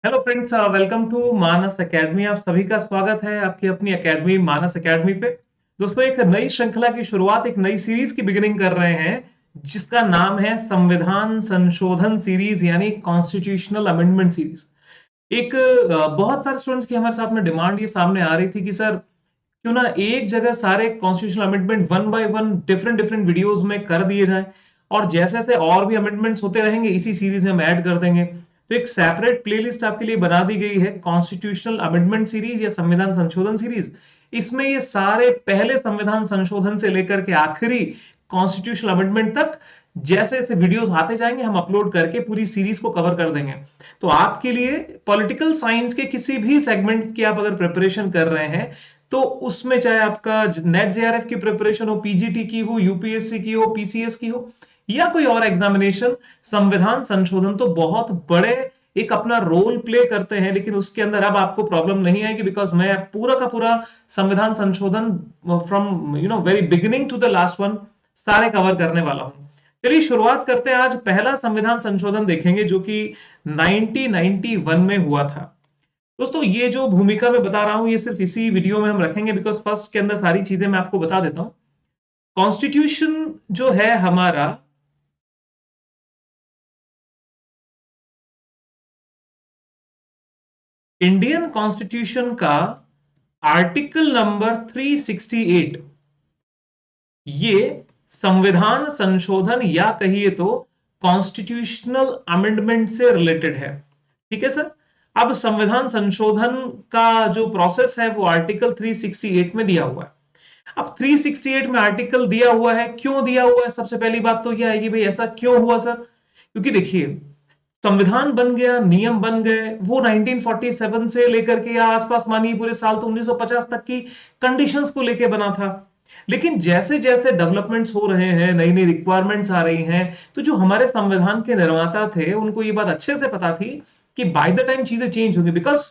Hello friends, welcome to Manas academy. आप सभी का स्वागत है आपकी अपनी एकेडमी मानस एकेडमी पे। दोस्तों, एक नई श्रृंखला की शुरुआत, एक नई सीरीज की बिगिनिंग कर रहे हैं जिसका नाम है संविधान संशोधन सीरीज, यानी कॉन्स्टिट्यूशनल अमेंडमेंट सीरीज। एक बहुत सारे स्टूडेंट्स की हमारे साथ में डिमांड ये सामने आ रही थी कि सर, क्यों ना एक जगह सारे constitutional amendment one by one different different videos में कर दिए जाएं, और जैसे जैसे और भी अमेंडमेंट्स होते रहेंगे इसी सीरीज में हम ऐड कर देंगे। तो एक सेपरेट प्लेलिस्ट आपके लिए बना दी गई है, कॉन्स्टिट्यूशनल अमेंडमेंट सीरीज या संविधान संशोधन सीरीज। इसमें ये सारे पहले संविधान संशोधन से लेकर के आखिरी कॉन्स्टिट्यूशनल अमेंडमेंट तक जैसे जैसे वीडियोस आते जाएंगे हम अपलोड करके पूरी सीरीज को कवर कर देंगे। तो आपके लिए पॉलिटिकल साइंस के किसी भी सेगमेंट की आप अगर प्रिपरेशन कर रहे हैं, तो उसमें चाहे आपका नेट जेआरएफ की प्रिपरेशन हो, पीजीटी की हो, यूपीएससी की हो, पीसीएस की हो, या कोई और एग्जामिनेशन, संविधान संशोधन तो बहुत बड़े एक अपना रोल प्ले करते हैं। लेकिन उसके अंदर अब आपको प्रॉब्लम नहीं आएगी, बिकॉज मैं पूरा का पूरा संविधान संशोधन from very beginning to the last one सारे कवर करने वाला हूं। चलिए शुरुआत करते हैं। आज पहला संविधान संशोधन देखेंगे जो कि 1991 में हुआ था। दोस्तों, ये जो भूमिका मैं बता रहा हूं ये सिर्फ इसी वीडियो में हम रखेंगे, बिकॉज फर्स्ट के अंदर सारी चीजें मैं आपको बता देता हूं। कॉन्स्टिट्यूशन जो है हमारा, इंडियन कॉन्स्टिट्यूशन का आर्टिकल नंबर 368, ये संविधान संशोधन या कहिए तो कॉन्स्टिट्यूशनल अमेंडमेंट से रिलेटेड है। ठीक है सर। अब संविधान संशोधन का जो प्रोसेस है वो आर्टिकल 368 में दिया हुआ है। अब 368 में आर्टिकल दिया हुआ है, क्यों दिया हुआ है? सबसे पहली बात तो यह है कि भाई ऐसा क्यों हुआ सर? क्योंकि देखिए, संविधान बन गया, नियम बन गए, वो 1947 से लेकर के या आसपास मानिए पूरे साल तो 1950 तक की कंडीशंस को लेके बना था। लेकिन जैसे जैसे डेवलपमेंट्स हो रहे हैं, नई नई रिक्वायरमेंट्स आ रही हैं, तो जो हमारे संविधान के निर्माता थे उनको ये बात अच्छे से पता थी कि बाय द टाइम चीजें चेंज होंगी। बिकॉज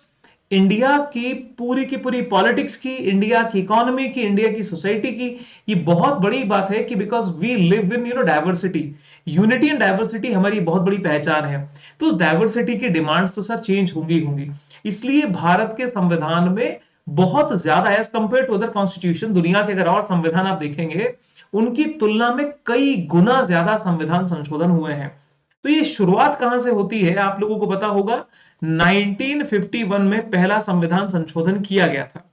इंडिया की पूरी पॉलिटिक्स की, इंडिया की इकोनॉमी की, इंडिया की सोसाइटी की ये बहुत बड़ी बात है कि because we live in diversity, unity and diversity हमारी बहुत बड़ी पहचान है। तो उस डाइवर्सिटी की डिमांड्स तो सर चेंज होंगी होंगी। इसलिए भारत के संविधान में बहुत ज्यादा, as compare to other constitution, दुनिया के अगर और संविधान आप देखेंगे उनकी तुलना में कई गुना ज्यादा संविधान संशोधन हुए हैं। तो ये शुरुआत कहां से होती है आप लोगों को पता होगा, 1951 में पहला संविधान संशोधन किया गया था।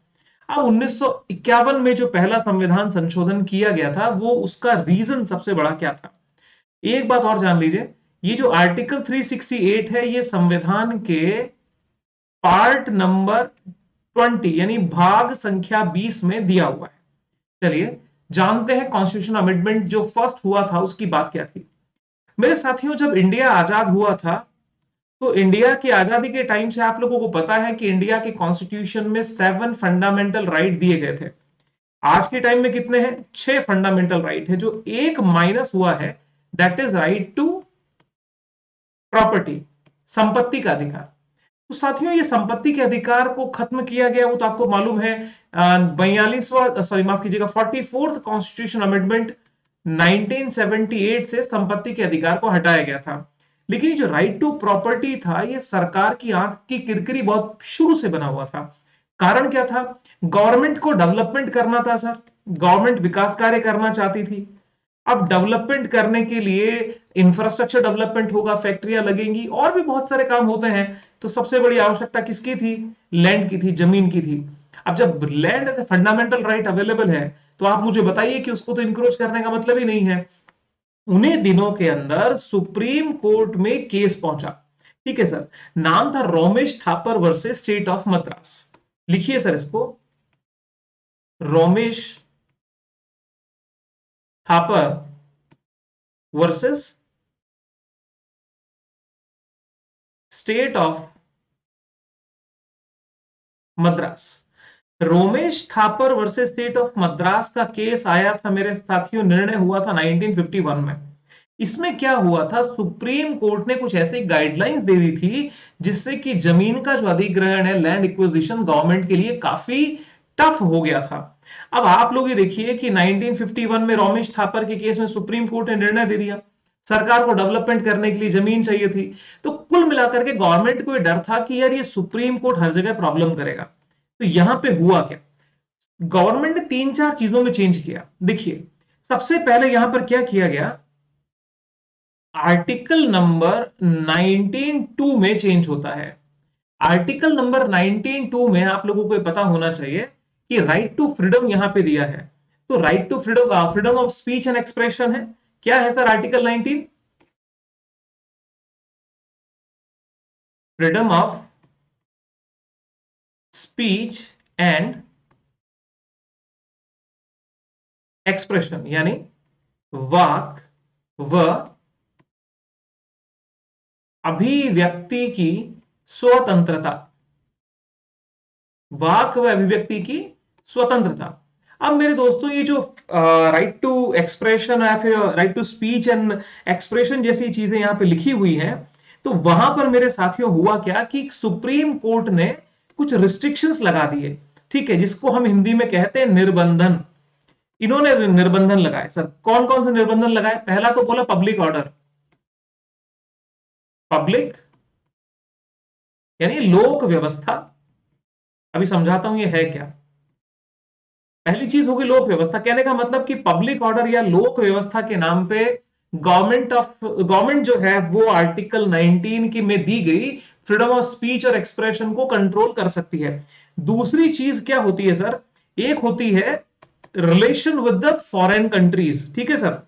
अब 1951 में जो पहला संविधान संशोधन किया गया था वो उसका रीजन सबसे बड़ा क्या था? एक बात और जान लीजिए, ये जो आर्टिकल 368 है ये संविधान के पार्ट नंबर 20 यानी भाग संख्या 20 में दिया हुआ है। चलिए जानते हैं कॉन्स्टिट्यूशन अमेंडमेंट जो फर्स्ट हुआ था उसकी बात क्या थी। मेरे साथियों, जब इंडिया आजाद हुआ था तो इंडिया की आजादी के टाइम से आप लोगों को पता है कि इंडिया के कॉन्स्टिट्यूशन में 7 फंडामेंटल राइट दिए गए थे। आज के टाइम में कितने हैं? 6 फंडामेंटल राइट है। जो एक माइनस हुआ है that is right to property, संपत्ति का अधिकार। तो साथियों, ये संपत्ति के अधिकार को खत्म किया गया, वो तो आपको मालूम है। 42वां, सॉरी माफ कीजिएगा, 44th कॉन्स्टिट्यूशन अमेंडमेंट 1978 से संपत्ति के अधिकार को हटाया गया था। लेकिन ये जो राइट टू प्रॉपर्टी था ये सरकार की आंख की किरकिरी बहुत शुरू से बना हुआ था। कारण क्या था? गवर्नमेंट को डेवलपमेंट करना था सर, गवर्नमेंट विकास कार्य करना चाहती थी। अब डेवलपमेंट करने के लिए इंफ्रास्ट्रक्चर डेवलपमेंट होगा, फैक्ट्रियां लगेंगी और भी बहुत सारे काम होते हैं। तो सबसे बड़ी आवश्यकता किसकी थी? लैंड की थी, जमीन की थी। अब जब land as a fundamental right available है तो आप मुझे बताइए कि उसको तो इंक्रोच करने का मतलब ही नहीं है। उन्हीं दिनों के अंदर सुप्रीम कोर्ट में केस पहुंचा। ठीक है सर। नाम था Romesh Thapar versus state of Madras. लिखिए सर इसको, Romesh Thapar versus state of Madras. Romesh Thapar versus state of Madras का केस आया था मेरे साथियों, निर्णय हुआ था 1951 में। इसमें क्या हुआ था, सुप्रीम कोर्ट ने कुछ ऐसी गाइडलाइंस दे दी थी जिससे कि जमीन का जो अधिग्रहण है, लैंड एक्विजिशन, गवर्नमेंट के लिए काफी टफ हो गया था। अब आप लोग ये देखिए कि 1951 में रोमेश थापर के केस में सुप्रीम कोर्ट ने निर्णय दे दिया। सरकार को डेवलपमेंट करने के लिए जमीन चाहिए थी। तो कुल मिलाकर के गवर्नमेंट को यह डर था कि यार ये सुप्रीम कोर्ट हर जगह प्रॉब्लम करेगा। तो यहां पे हुआ क्या, गवर्नमेंट ने 3-4 चीजों में चेंज किया। देखिए सबसे पहले यहां पर क्या किया गया, आर्टिकल नंबर 19(2) में चेंज होता है। आर्टिकल नंबर 19(2) में आप लोगों को पता होना चाहिए कि राइट टू फ्रीडम यहां पे दिया है। तो right to freedom, freedom of speech and expression है। क्या है sir article 19? Freedom of speech and expression, यानी वाक व अभिव्यक्ति की स्वतंत्रता, वाक व अभिव्यक्ति की स्वतंत्रता। अब मेरे दोस्तों ये जो राइट टू एक्सप्रेशन या फिर right to speech and expression जैसी चीजें यहां पे लिखी हुई हैं, तो वहां पर मेरे साथियों हुआ क्या कि सुप्रीम कोर्ट ने कुछ रिस्ट्रिक्शंस लगा दिए, ठीक है, जिसको हम हिंदी में कहते हैं निर्बंधन। इन्होंने निर्बंधन लगाए। सर कौन कौन से निर्बंधन लगाए? पहला तो बोला पब्लिक ऑर्डर, पब्लिक यानी लोक व्यवस्था। अभी समझाता हूं ये है क्या। पहली चीज होगी लोक व्यवस्था, कहने का मतलब कि पब्लिक ऑर्डर या लोक व्यवस्था के नाम पे गवर्नमेंट जो है वो आर्टिकल 19 की में दी गई फ्रीडम ऑफ स्पीच और एक्सप्रेशन को कंट्रोल कर सकती है। दूसरी चीज क्या होती है सर, एक होती है relation with the foreign countries, ठीक है सर,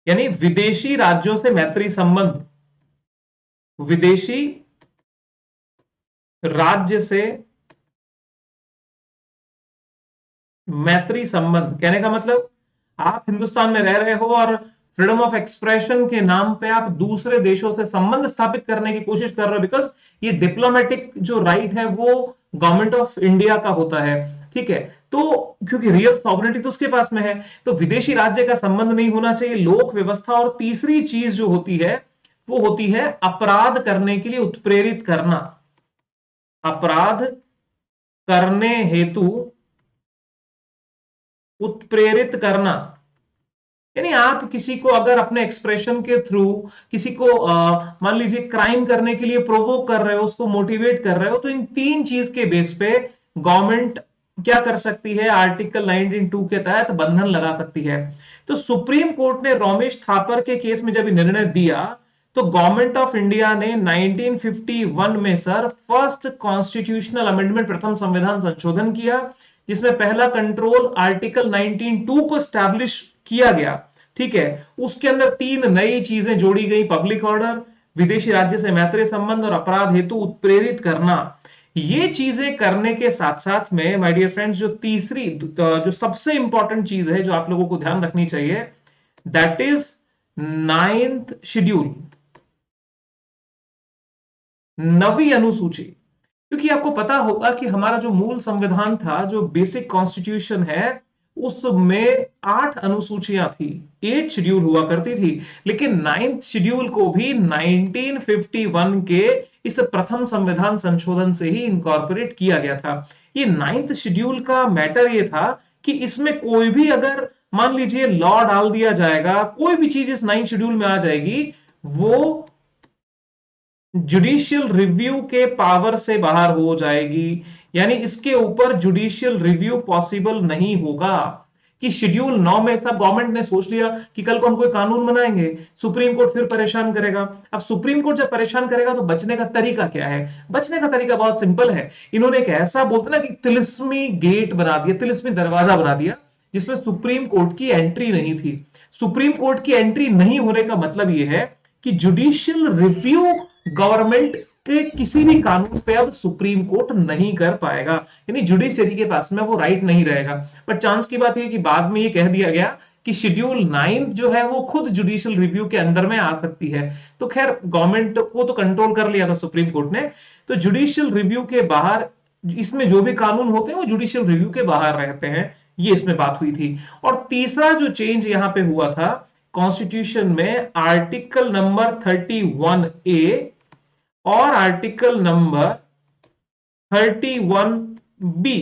यानी विदेशी राज्यों से मैत्री संबंध, विदेशी राज्य से मैत्री संबंध। कहने का मतलब आप हिंदुस्तान में रह रहे हो और फ्रीडम ऑफ एक्सप्रेशन के नाम पे आप दूसरे देशों से संबंध स्थापित करने की कोशिश कर रहे हो, बिकॉज ये डिप्लोमेटिक जो राइट है वो गवर्नमेंट ऑफ इंडिया का होता है, ठीक है। तो क्योंकि रियल सॉवरेनिटी तो उसके पास में है, तो विदेशी राज्य का संबंध नहीं होना चाहिए, लोक व्यवस्था। और तीसरी चीज जो होती है वो होती है अपराध करने के लिए उत्प्रेरित करना, अपराध करने हेतु उत्प्रेरित करना। यानी आप किसी को अगर अपने एक्सप्रेशन के थ्रू किसी को मान लीजिए क्राइम करने के लिए प्रोवोक कर रहे हो, उसको मोटिवेट कर रहे हो, तो इन तीन चीज के बेस पे गवर्नमेंट क्या कर सकती है, आर्टिकल 19(2) के तहत बंधन लगा सकती है। तो सुप्रीम कोर्ट ने रोमेश थापर के केस में जब निर्णय दिया, तो गवर्नमेंट ऑफ इंडिया ने 1951 में सर फर्स्ट कॉन्स्टिट्यूशनल अमेंडमेंट, प्रथम संविधान संशोधन किया, जिसमें पहला कंट्रोल आर्टिकल 19(2) को स्टैब्लिश किया गया, ठीक है। उसके अंदर तीन नई चीजें जोड़ी गई, पब्लिक ऑर्डर, विदेशी राज्य से मैत्री संबंध और अपराध हेतु उत्प्रेरित करना। ये चीजें करने के साथ साथ में माय डियर फ्रेंड्स जो तीसरी जो सबसे इंपॉर्टेंट चीज है जो आप लोगों को ध्यान रखनी चाहिए, दैट इज 9th शेड्यूल, 9वीं अनुसूची। क्योंकि आपको पता होगा कि हमारा जो मूल संविधान था, जो बेसिक कॉन्स्टिट्यूशन है, उसमें 8 अनुसूचियां थी, 8 शेड्यूल हुआ करती थी। लेकिन 9th शेड्यूल को भी 1951 के इस प्रथम संविधान संशोधन से ही इनकॉर्पोरेट किया गया था। ये 9th शेड्यूल का मैटर ये था कि इसमें कोई भी अगर मान लीजिए लॉ डाल दिया जाएगा, कोई भी चीज इस 9th शेड्यूल में आ जाएगी, वो जुडिशियल रिव्यू के पावर से बाहर हो जाएगी। यानी इसके ऊपर जुडिशियल रिव्यू पॉसिबल नहीं होगा। कि शेड्यूल 9 में सब गवर्नमेंट ने सोच लिया कि कल को हम कोई कानून बनाएंगे, सुप्रीम कोर्ट फिर परेशान करेगा। अब सुप्रीम कोर्ट जब परेशान करेगा तो बचने का तरीका क्या है? बचने का तरीका बहुत सिंपल है। इन्होंने एक ऐसा बोलते ना कि तिलिस्मी गेट बना दिया, तिलिस्मी दरवाजा बना दिया, जिसमें सुप्रीम कोर्ट की एंट्री नहीं थी। सुप्रीम कोर्ट की एंट्री नहीं होने का मतलब यह है कि जुडिशियल रिव्यू गवर्नमेंट के किसी भी कानून पे अब सुप्रीम कोर्ट नहीं कर पाएगा, यानी जुडिशरी के पास में वो राइट नहीं रहेगा। पर चांस की बात है कि बाद में ये कह दिया गया कि शेड्यूल 9 जो है वो खुद जुडिशियल रिव्यू के अंदर में आ सकती है। तो खैर गवर्नमेंट को तो कंट्रोल कर लिया था सुप्रीम कोर्ट ने, तो जुडिशियल रिव्यू के बाहर इसमें जो भी कानून होते हैं वो जुडिशियल रिव्यू के बाहर रहते हैं, ये इसमें बात हुई थी। और तीसरा जो चेंज यहां पे हुआ था कॉन्स्टिट्यूशन में, आर्टिकल नंबर 31A और आर्टिकल नंबर 31B,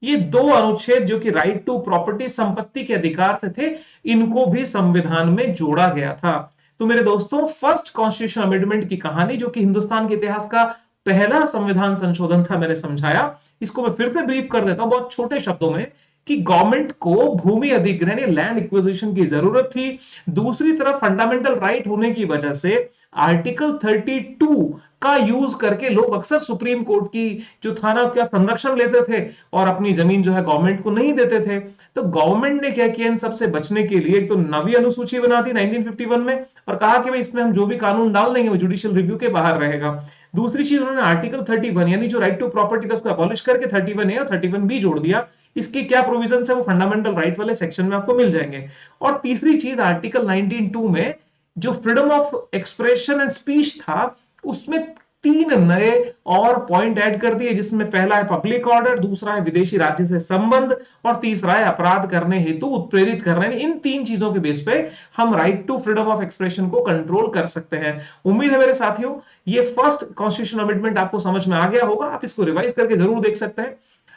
ये दो अनुच्छेद जो कि राइट टू प्रॉपर्टी, संपत्ति के अधिकार से थे, इनको भी संविधान में जोड़ा गया था। तो मेरे दोस्तों, फर्स्ट कॉन्स्टिट्यूशन अमेंडमेंट की कहानी, जो कि हिंदुस्तान के इतिहास का पहला संविधान संशोधन था, मैंने समझाया। इसको मैं फिर से ब्रीफ कर देता हूं बहुत छोटे शब्दों में, कि गवर्नमेंट को भूमि अधिग्रहण या लैंड एक्विजिशन की जरूरत थी। दूसरी तरफ फंडामेंटल राइट होने की वजह से आर्टिकल 32 का यूज करके लोग अक्सर सुप्रीम कोर्ट की जो था ना, क्या संरक्षण लेते थे और अपनी जमीन जो है गवर्नमेंट को नहीं देते थे। तो गवर्नमेंट ने क्या किया, इन सबसे बचने के लिए एक तो नवी अनुसूची बना दी 1951 में, और कहा कि भाई इसमें हम जो भी कानून डाल देंगे वो जुडिशियल रिव्यू के बाहर रहेगा। दूसरी चीज, उन्होंने आर्टिकल 31 यानी जो राइट टू प्रॉपर्टी था उसको अबॉलिश करके 31A और 31B जोड़ दिया। इसके क्या प्रोविजन है वो फंडामेंटल राइट वाले सेक्शन में आपको मिल जाएंगे। और तीसरी चीज, आर्टिकल 19(2) में जो freedom of expression and speech था, उसमें 3 नए और पॉइंट ऐड कर दिए, जिसमें पहला है पब्लिक ऑर्डर, दूसरा है विदेशी राज्य से संबंध, और तीसरा है अपराध करने हेतु उत्प्रेरित कर रहे हैं। इन 3 चीजों के बेस पे हम right to freedom of expression को कंट्रोल कर सकते हैं। उम्मीद है मेरे साथियों, ये फर्स्ट कॉन्स्टिट्यूशन अमेंडमेंट आपको समझ में आ गया होगा। आप इसको रिवाइज करके जरूर देख सकते हैं।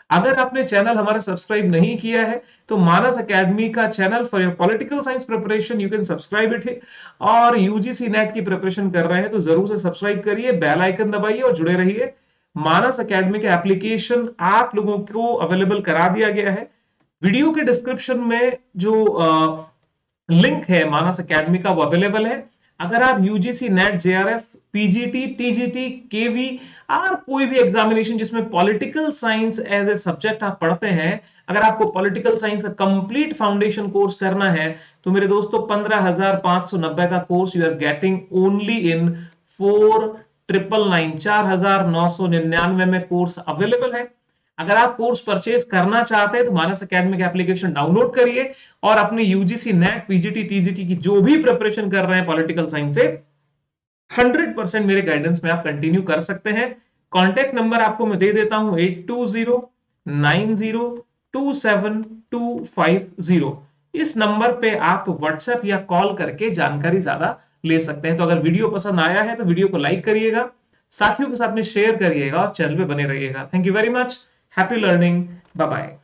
अगर आपने चैनल हमारा सब्सक्राइब नहीं किया है तो मानस एकेडमी का channel for your political science preparation, you can subscribe it. और यूजीसी नेट की प्रिपरेशन कर रहे हैं तो जरूर से सब्सक्राइब करिए, बेल आइकन दबाइए और जुड़े रहिए। मानस एकेडमी के एप्लीकेशन आप लोगों को अवेलेबल करा दिया गया है। वीडियो के डिस्क्रिप्शन में जो लिंक है मानस एकेडमी का वो अवेलेबल है। अगर आप UGC NET, JRF, PGT, TGT, KV और कोई भी एग्जामिनेशन जिसमें political science as a subject आप पढ़ते हैं, अगर आपको पॉलिटिकल साइंस का कंप्लीट फाउंडेशन कोर्स करना है तो मेरे दोस्तों 15,590 का course you are getting only in 4,999 में कोर्स अवेलेबल है। अगर आप कोर्स परचेज करना चाहते हैं तो मानस एकेडमी के एप्लीकेशन डाउनलोड करिए और अपने यूजीसी नेट, पीजीटी, टीजीटी की जो भी प्रिपरेशन कर रहे हैं पॉलिटिकल साइंस से 100% मेरे गाइडेंस में आप कंटिन्यू कर सकते हैं। कॉन्टैक्ट नंबर आपको मैं दे देता हूं 8209027250। इस नंबर पे आप व्हाट्सएप या कॉल करके जानकारी ज्यादा ले सकते हैं। तो अगर वीडियो पसंद आया है तो वीडियो को लाइक करिएगा, साथियों के साथ में शेयर करिएगा और चैनल पे बने रहिएगा। Thank you very much. Happy learning. Bye bye.